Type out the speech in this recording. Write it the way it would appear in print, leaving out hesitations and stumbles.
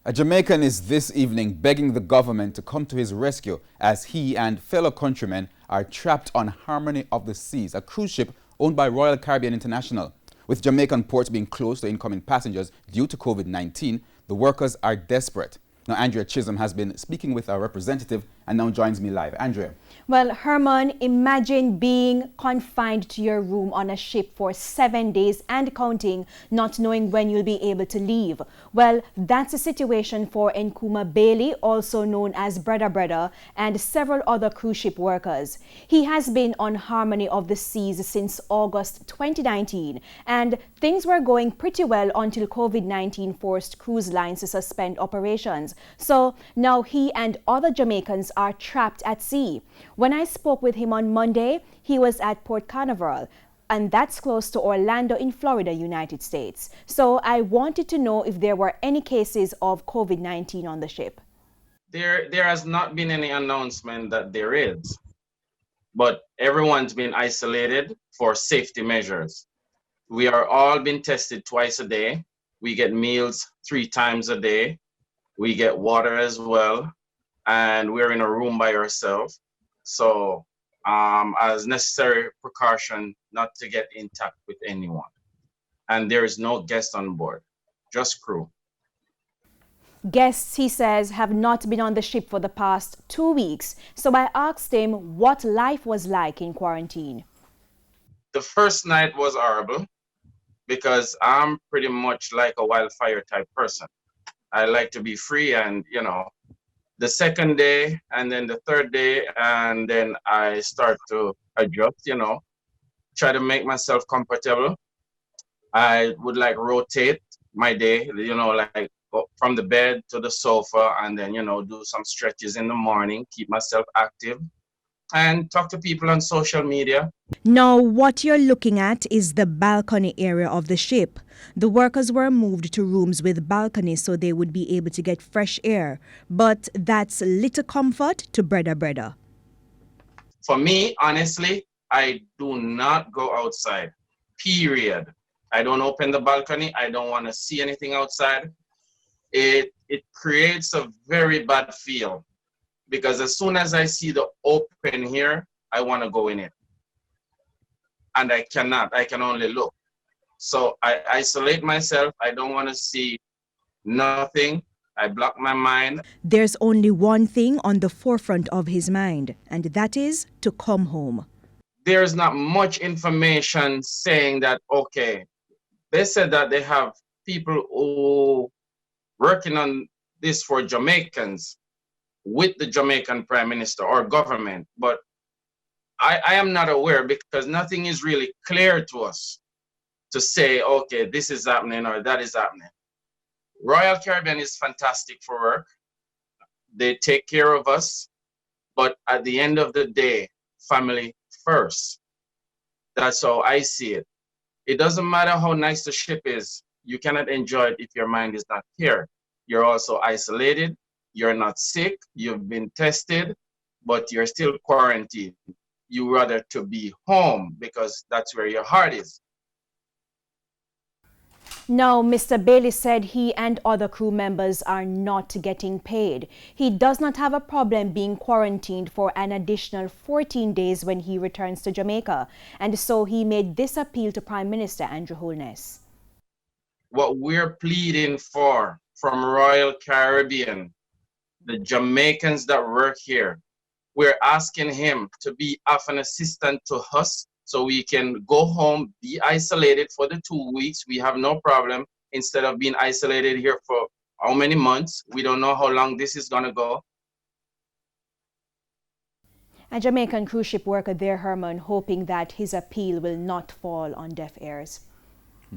A Jamaican is this evening begging the government to come to his rescue as he and fellow countrymen are trapped on Harmony of the Seas, a cruise ship owned by Royal Caribbean International. With Jamaican ports being closed to incoming passengers due to COVID-19, the workers are desperate. Now, Andrea Chisholm has been speaking with our representative and now joins me live. Andrea. Well, Herman, imagine being confined to your room on a ship for 7 days and counting, not knowing when you'll be able to leave. Well, that's a situation for Nkuma Bailey, also known as Brother Brother, and several other cruise ship workers. He has been on Harmony of the Seas since August 2019, and things were going pretty well until COVID-19 forced cruise lines to suspend operations. So now he and other Jamaicans are trapped at sea. When I spoke with him on Monday, he was at Port Canaveral, and that's close to Orlando in Florida, United States. So I wanted to know if there were any cases of COVID-19 on the ship. There has not been any announcement that there is, but everyone's been isolated for safety measures. We are all being tested twice a day. We get meals 3 times a day. We get water as well, and we're in a room by ourselves. So as necessary precaution not to get in touch with anyone. And there is no guest on board, just crew. Guests, he says, have not been on the ship for the past 2 weeks. So I asked him what life was like in quarantine. The first night was horrible because I'm pretty much like a wildfire type person. I like to be free, and the second day and then the third day, and then I start to adjust, try to make myself comfortable. I would like rotate my day, like go from the bed to the sofa, and then, do some stretches in the morning, keep myself active, and talk to people on social media. Now, what you're looking at is the balcony area of the ship. The workers were moved to rooms with balconies so they would be able to get fresh air. But that's little comfort to Brother Brother. For me, honestly, I do not go outside, period. I don't open the balcony. I don't want to see anything outside. It creates a very bad feel because as soon as I see the open here, I want to go in it. And I cannot, I can only look. So I isolate myself. I don't want to see nothing. I block my mind. There's only one thing on the forefront of his mind, and that is to come home. There's not much information saying that, okay, they said that they have people who working on this for Jamaicans with the Jamaican Prime Minister or government, but I am not aware because nothing is really clear to us to say, okay, this is happening or that is happening. Royal Caribbean is fantastic for work. They take care of us, but at the end of the day, family first. That's how I see it. It doesn't matter how nice the ship is. You cannot enjoy it if your mind is not here. You're also isolated. You're not sick. You've been tested, but you're still quarantined. You rather to be home because that's where your heart is. Now, Mr. Bailey said he and other crew members are not getting paid. He does not have a problem being quarantined for an additional 14 days when he returns to Jamaica. And so he made this appeal to Prime Minister Andrew Holness. What we're pleading for from Royal Caribbean, the Jamaicans that work here, we're asking him to be of an assistant to us so we can go home, be isolated for the 2 weeks. We have no problem instead of being isolated here for how many months. We don't know how long this is going to go. A Jamaican cruise ship worker there, Herman, hoping that his appeal will not fall on deaf ears.